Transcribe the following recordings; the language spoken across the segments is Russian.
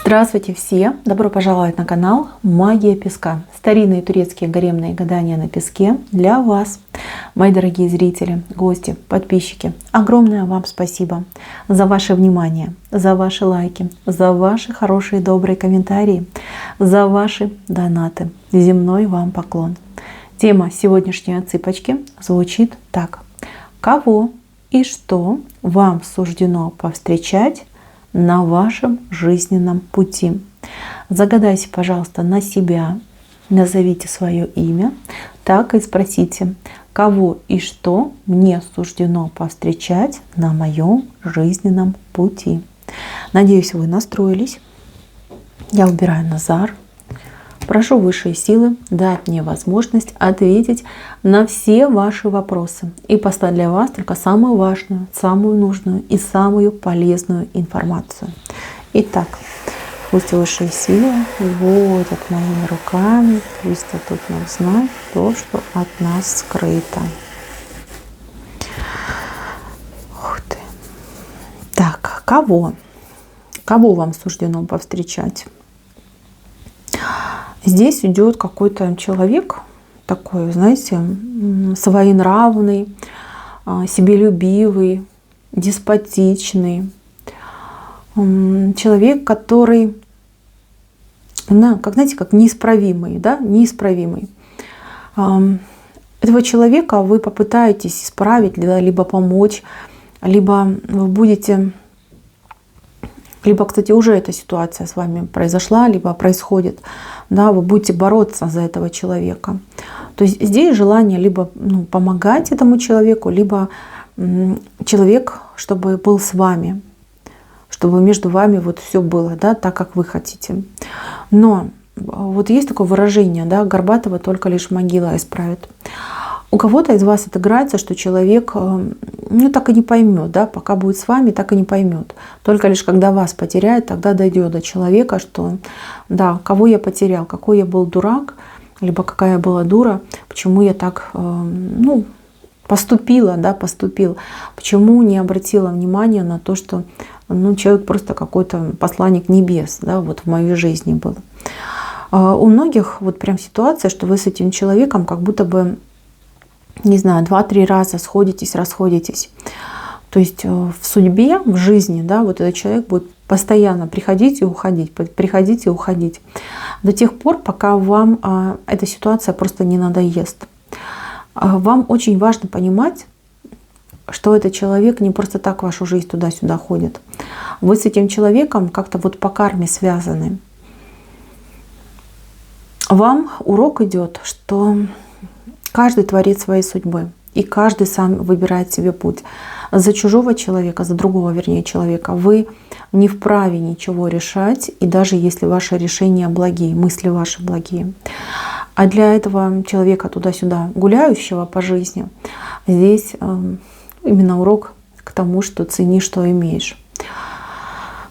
Здравствуйте все! Добро пожаловать на канал Магия Песка. Старинные турецкие гаремные гадания на песке для вас, мои дорогие зрители, гости, подписчики. Огромное вам спасибо за ваше внимание, за ваши лайки, за ваши хорошие добрые комментарии, за ваши донаты. Земной вам поклон. Тема сегодняшней отсыпочки звучит так. Кого и что вам суждено повстречать на вашем жизненном пути? Загадайте, пожалуйста, на себя, назовите свое имя, так и спросите, кого и что мне суждено повстречать на моем жизненном пути. Надеюсь, вы настроились. Я убираю Назар. Прошу высшие силы дать мне возможность ответить на все ваши вопросы и послать для вас только самую важную, самую нужную и самую полезную информацию. Итак, пусть высшие силы вводят моими руками, пусть дадут нам знать то, что от нас скрыто. Ух ты. Так, кого? Кого вам суждено повстречать? Здесь идет какой-то человек такой, знаете, своенравный, себелюбивый, деспотичный. Человек, который, как, знаете, как неисправимый, да, неисправимый. Этого человека вы попытаетесь исправить, либо помочь, либо вы будете... Либо, кстати, уже эта ситуация с вами произошла, либо происходит. Да, вы будете бороться за этого человека. То есть здесь желание либо помогать этому человеку, либо человек, чтобы был с вами, чтобы между вами вот все было, да, так, как вы хотите. Но вот есть такое выражение, да, горбатого только лишь могила исправит. У кого-то из вас отыграется, что человек так и не поймет, да, пока будет с вами, так и не поймет. Только лишь когда вас потеряет, тогда дойдет до человека, что да, кого я потерял, какой я был дурак, либо какая я была дура, почему я так поступил, почему не обратила внимания на то, что человек просто какой-то посланник небес, да, вот в моей жизни был. У многих вот прям ситуация, что вы с этим человеком как будто бы, не знаю, 2-3 раза сходитесь, расходитесь. То есть в судьбе, в жизни, да, вот этот человек будет постоянно приходить и уходить, приходить и уходить. До тех пор, пока вам эта ситуация просто не надоест. Вам очень важно понимать, что этот человек не просто так в вашу жизнь туда-сюда ходит. Вы с этим человеком как-то вот по карме связаны. Вам урок идет, что каждый творит своей судьбы, и каждый сам выбирает себе путь. За чужого человека, за другого, вернее, человека вы не вправе ничего решать, и даже если ваши решения благие, мысли ваши благие. А для этого человека туда-сюда гуляющего по жизни, здесь именно урок к тому, что цени, что имеешь.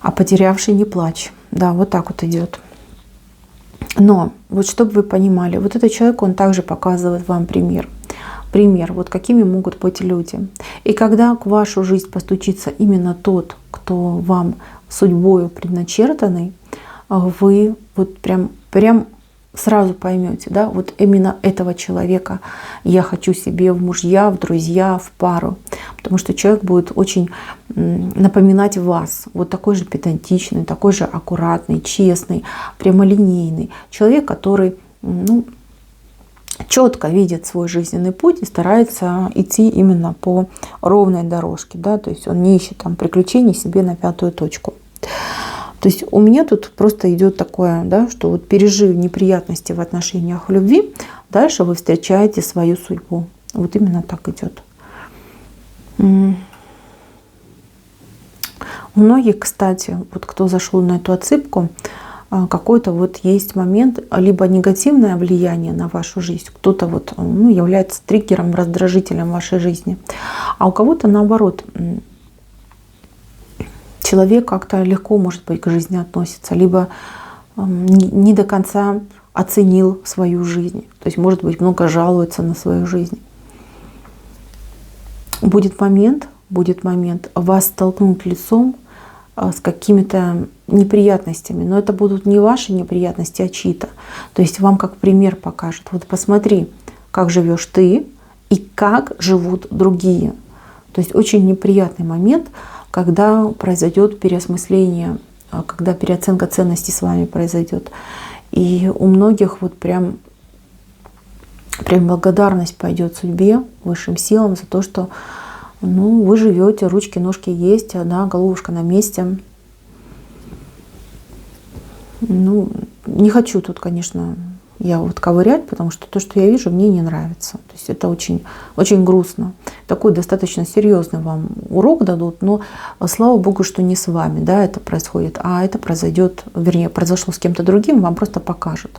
А потерявший не плачь. Да, вот так вот идет. Но вот чтобы вы понимали, вот этот человек, он также показывает вам пример. Пример, вот какими могут быть люди. И когда в вашу жизнь постучится именно тот, кто вам судьбою предначертанный, вы вот прям сразу поймете, да, вот именно этого человека я хочу себе в мужья, в друзья, в пару. Потому что человек будет очень напоминать вас. Вот такой же педантичный, такой же аккуратный, честный, прямолинейный. Человек, который четко видит свой жизненный путь и старается идти именно по ровной дорожке. Да? То есть он не ищет там приключений себе на 5-ю точку. То есть у меня тут просто идет такое, да, что вот пережив неприятности в отношениях в любви, дальше вы встречаете свою судьбу. Вот именно так идет. У многих, кстати, вот кто зашел на эту отсыпку, какой-то вот есть момент, либо негативное влияние на вашу жизнь, кто-то вот является триггером, раздражителем в вашей жизни, а у кого-то наоборот. Человек как-то легко, может быть, к жизни относится, либо не до конца оценил свою жизнь. То есть, может быть, много жалуется на свою жизнь. Будет момент вас столкнут лицом с какими-то неприятностями, но это будут не ваши неприятности, а чьи-то. То есть вам как пример покажет. Вот посмотри, как живешь ты и как живут другие. То есть очень неприятный момент, когда произойдет переосмысление, когда переоценка ценностей с вами произойдет. И у многих вот прям благодарность пойдет судьбе, высшим силам за то, что вы живете, ручки, ножки есть, да, головушка на месте. Не хочу тут, конечно, я вот ковырять, потому что то, что я вижу, мне не нравится. То есть это очень, очень грустно. Такой достаточно серьезный вам урок дадут, но слава богу, что не с вами, да, это происходит, а это произойдет, вернее, произошло с кем-то другим, вам просто покажут.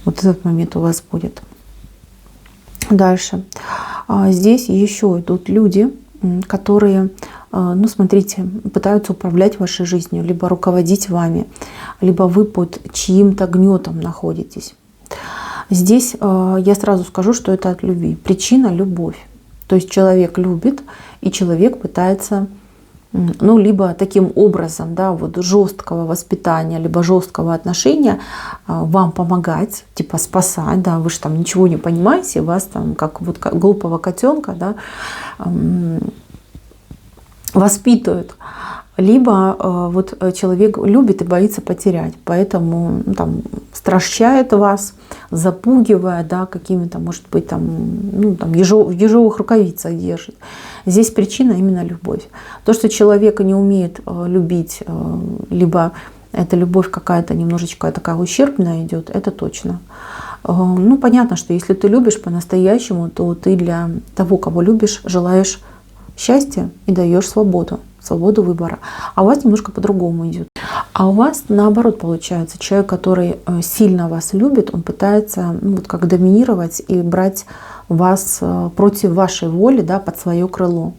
Вот этот момент у вас будет. Дальше. Здесь еще идут люди, которые, смотрите, пытаются управлять вашей жизнью, либо руководить вами, либо вы под чьим-то гнетом находитесь. Здесь я сразу скажу, что это от любви. Причина — любовь. То есть человек любит, и человек пытается, либо таким образом, да, вот жесткого воспитания, либо жесткого отношения вам помогать, типа спасать, да, вы же там ничего не понимаете, вас там как глупого котенка, да, воспитывают. Либо вот человек любит и боится потерять, поэтому стращает вас, запугивая, да, какими-то, может быть, в ежовых рукавицах держит. Здесь причина именно любовь. То, что человек не умеет любить, либо эта любовь какая-то немножечко такая ущербная идет, это точно. Понятно, что если ты любишь по-настоящему, то ты для того, кого любишь, желаешь счастья и даешь свободу выбора. А у вас немножко по-другому идет. А у вас наоборот получается. Человек, который сильно вас любит, он пытается как доминировать и брать вас против вашей воли, да, под свое крыло.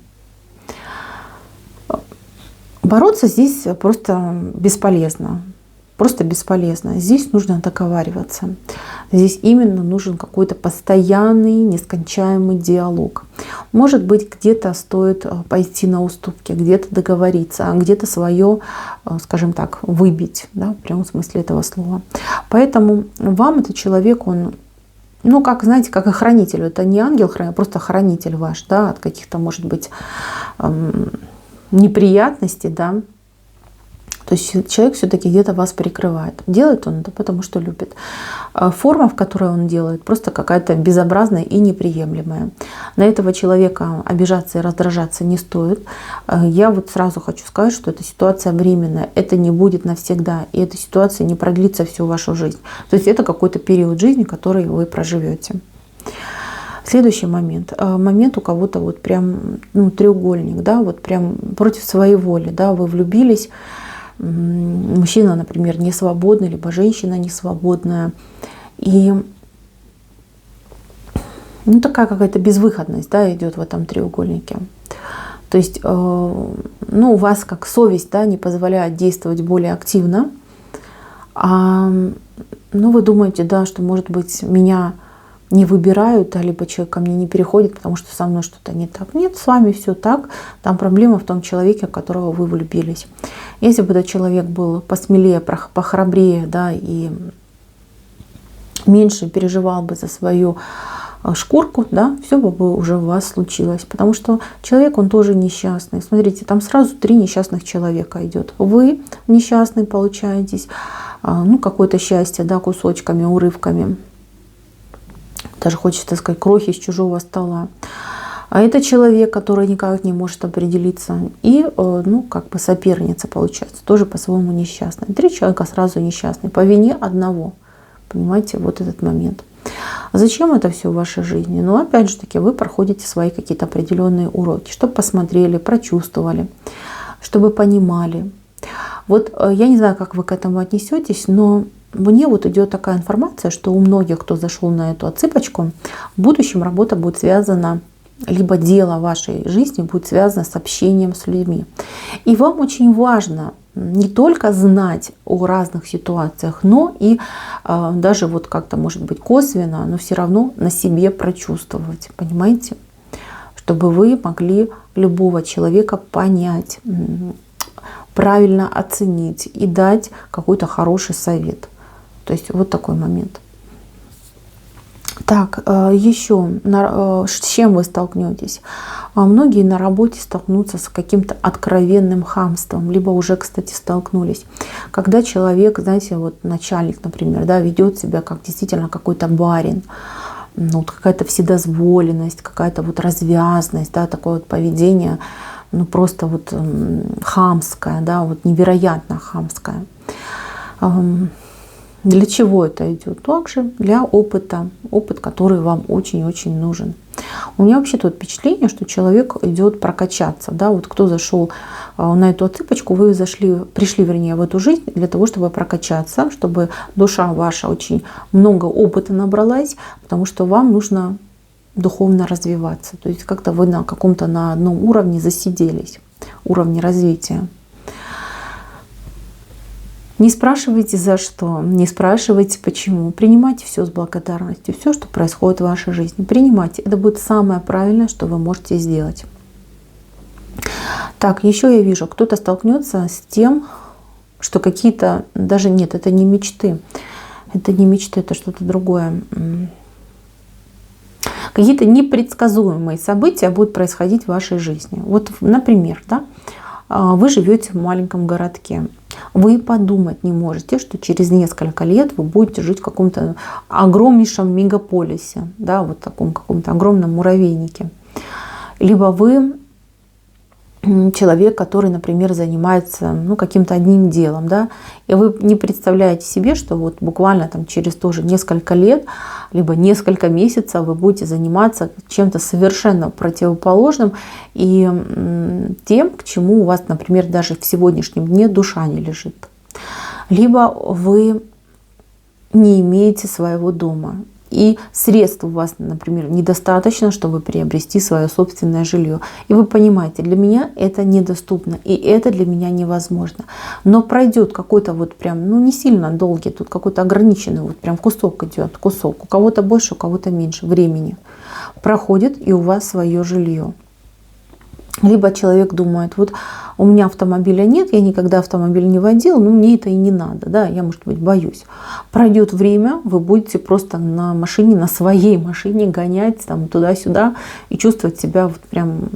Бороться здесь просто бесполезно. Просто бесполезно. Здесь нужно договариваться. Здесь именно нужен какой-то постоянный, нескончаемый диалог. Может быть, где-то стоит пойти на уступки, где-то договориться, а где-то свое, скажем так, выбить, да, в прямом смысле этого слова. Поэтому вам этот человек, он, как, знаете, как охранитель. Это не ангел-хранитель, а просто хранитель ваш, да, от каких-то, может быть, неприятностей, да. То есть человек все-таки где-то вас прикрывает. Делает он это потому, что любит. Форма, в которой он делает, просто какая-то безобразная и неприемлемая. На этого человека обижаться и раздражаться не стоит. Я вот сразу хочу сказать, что эта ситуация временная. Это не будет навсегда. И эта ситуация не продлится всю вашу жизнь. То есть это какой-то период жизни, который вы проживете. Следующий момент. Момент у кого-то вот прям треугольник, да, вот прям против своей воли, да, вы влюбились. Мужчина, например, не свободный, либо женщина не свободная. И такая какая-то безвыходность, да, идет в этом треугольнике. То есть у вас как совесть, да, не позволяет действовать более активно. Вы думаете, да, что, может быть, меня не выбирают, да, либо человек ко мне не переходит, потому что со мной что-то не так. Нет, с вами все так. Там проблема в том человеке, в которого вы влюбились. Если бы этот человек был посмелее, похрабрее, да, и меньше переживал бы за свою шкурку, да, все бы уже у вас случилось. Потому что человек, он тоже несчастный. Смотрите, там сразу 3 несчастных человека идет. Вы несчастный получаетесь, какое-то счастье, да, кусочками, урывками. Даже хочется сказать, крохи с чужого стола. А это человек, который никак не может определиться. И, соперница получается, тоже по-своему несчастная. 3 человека сразу несчастные, по вине одного. Понимаете, вот этот момент. Зачем это все в вашей жизни? Опять же таки, вы проходите свои какие-то определенные уроки, чтобы посмотрели, прочувствовали, чтобы понимали. Вот я не знаю, как вы к этому отнесетесь, но мне вот идет такая информация, что у многих, кто зашел на эту отсыпочку, в будущем работа будет связана, либо дело вашей жизни будет связано с общением с людьми. И вам очень важно не только знать о разных ситуациях, но и даже вот как-то, может быть, косвенно, но все равно на себе прочувствовать, понимаете? Чтобы вы могли любого человека понять. правильно оценить и дать какой-то хороший совет. То есть вот такой момент. Так, еще с чем вы столкнетесь? Многие на работе столкнутся с каким-то откровенным хамством, либо уже, кстати, столкнулись. Когда человек, знаете, вот начальник, например, да, ведет себя как действительно какой-то барин, ну, вот какая-то вседозволенность, какая-то вот развязность, да, такое вот поведение, ну просто вот хамское, да, вот невероятно хамское. Для чего это идет? Также для опыта, опыт, который вам очень-очень нужен. У меня вообще тут впечатление, что человек идет прокачаться. Да? Вот кто зашел на эту отсыпочку, вы пришли, вернее, в эту жизнь для того, чтобы прокачаться, чтобы душа ваша очень много опыта набралась, потому что вам нужно духовно развиваться. То есть как-то вы на каком-то на одном уровне засиделись, уровне развития. Не спрашивайте за что, не спрашивайте почему. Принимайте все с благодарностью, все, что происходит в вашей жизни. Принимайте. Это будет самое правильное, что вы можете сделать. Так, еще я вижу, кто-то столкнется с тем, что какие-то, даже нет, это не мечты. Это не мечты, это что-то другое. Какие-то непредсказуемые события будут происходить в вашей жизни. Вот, например, да, вы живете в маленьком городке. Вы подумать не можете, что через несколько лет вы будете жить в каком-то огромнейшем мегаполисе, да, вот таком каком-то огромном муравейнике. Либо вы человек, который, например, занимается каким-то одним делом, да, и вы не представляете себе, что вот буквально там через тоже несколько лет, либо несколько месяцев вы будете заниматься чем-то совершенно противоположным и тем, к чему у вас, например, даже в сегодняшнем дне душа не лежит. Либо вы не имеете своего дома, и средств у вас, например, недостаточно, чтобы приобрести свое собственное жилье. И вы понимаете, для меня это недоступно, и это для меня невозможно. Но пройдет какой-то вот прям, не сильно долгий, тут какой-то ограниченный, вот прям кусок идет, кусок. У кого-то больше, у кого-то меньше времени. Проходит, и у вас свое жилье. Либо человек думает, вот у меня автомобиля нет, я никогда автомобиль не водил, но мне это и не надо, да, я, может быть, боюсь. Пройдет время, вы будете просто на машине, на своей машине гонять там туда-сюда и чувствовать себя вот прям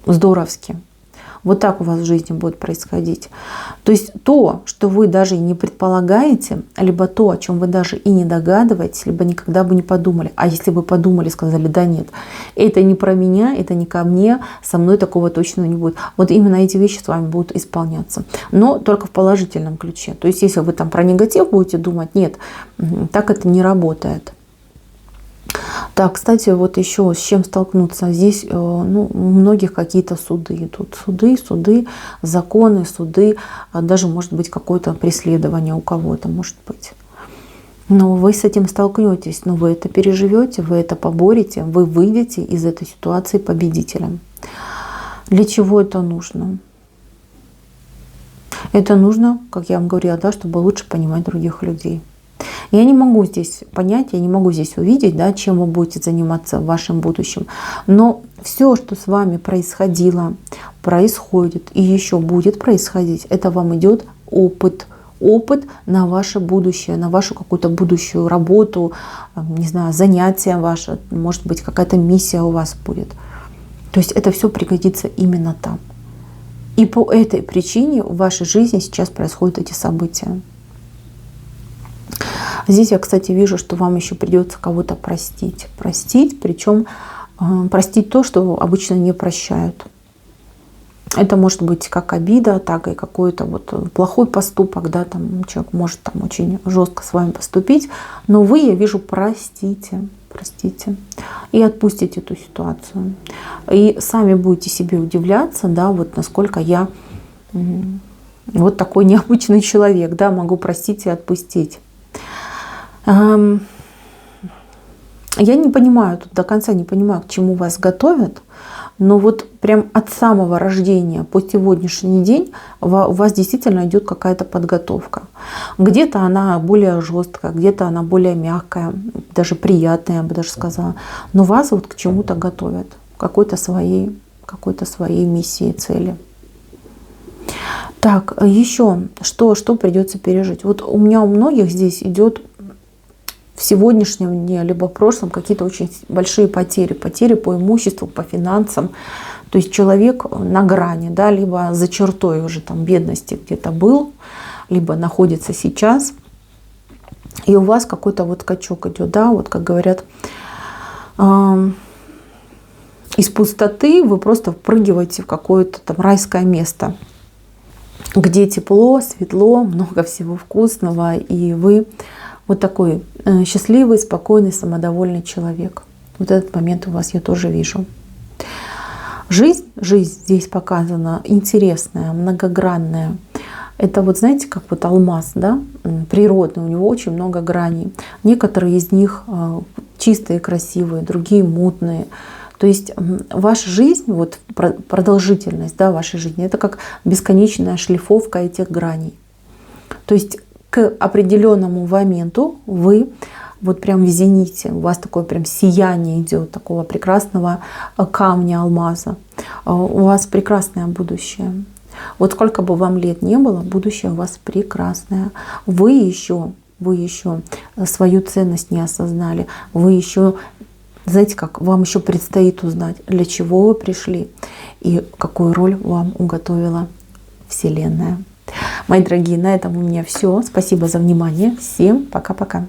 здоровски. Вот так у вас в жизни будет происходить. То есть то, что вы даже и не предполагаете, либо то, о чем вы даже и не догадываетесь, либо никогда бы не подумали. А если бы подумали, сказали, да нет, это не про меня, это не ко мне, со мной такого точно не будет. Вот именно эти вещи с вами будут исполняться. Но только в положительном ключе. То есть если вы там про негатив будете думать, нет, так это не работает. Так, кстати, вот еще с чем столкнуться. Здесь у многих какие-то суды. Тут суды, законы, суды. Даже может быть какое-то преследование у кого-то, может быть. Но вы с этим столкнетесь, но вы это переживете, вы это поборете, вы выйдете из этой ситуации победителем. Для чего это нужно? Это нужно, как я вам говорила, да, чтобы лучше понимать других людей. Я не могу здесь понять, я не могу здесь увидеть, да, чем вы будете заниматься в вашем будущем. Но все, что с вами происходило, происходит и еще будет происходить, это вам идет опыт. Опыт на ваше будущее, на вашу какую-то будущую работу, не знаю, занятие ваше, может быть, какая-то миссия у вас будет. То есть это все пригодится именно там. И по этой причине в вашей жизни сейчас происходят эти события. Здесь я, кстати, вижу, что вам еще придется кого-то простить. Простить, причем простить то, что обычно не прощают. Это может быть как обида, так и какой-то вот плохой поступок, да, там человек может там очень жестко с вами поступить, но вы, я вижу, простите и отпустите эту ситуацию. И сами будете себе удивляться, да, вот насколько я вот такой необычный человек, да, могу простить и отпустить. Я не понимаю, тут до конца не понимаю, к чему вас готовят, но вот прям от самого рождения по сегодняшний день у вас действительно идет какая-то подготовка. Где-то она более жесткая, где-то она более мягкая, даже приятная, я бы даже сказала. Но вас вот к чему-то готовят, к какой-то своей миссии, цели. Так, еще что придется пережить? Вот у меня у многих здесь идет в сегодняшнем дне, либо в прошлом какие-то очень большие потери. Потери по имуществу, по финансам. То есть человек на грани, да, либо за чертой уже там бедности где-то был, либо находится сейчас. И у вас какой-то вот скачок идет, да, вот как говорят, из пустоты вы просто впрыгиваете в какое-то там райское место, где тепло, светло, много всего вкусного, и вы вот такой счастливый, спокойный, самодовольный человек. Вот этот момент у вас я тоже вижу. Жизнь здесь показана интересная, многогранная. Это вот, знаете, как вот алмаз, да, природный, у него очень много граней. Некоторые из них чистые, красивые, другие мутные. То есть ваша жизнь, вот продолжительность, да, вашей жизни, это как бесконечная шлифовка этих граней. То есть к определенному моменту вы вот прям в зените, у вас такое прям сияние идет, такого прекрасного камня, алмаза. У вас прекрасное будущее. Вот сколько бы вам лет не было, будущее у вас прекрасное. Вы еще свою ценность не осознали. Вы еще, знаете как, вам еще предстоит узнать, для чего вы пришли и какую роль вам уготовила Вселенная. Мои дорогие, на этом у меня все. Спасибо за внимание. Всем пока-пока.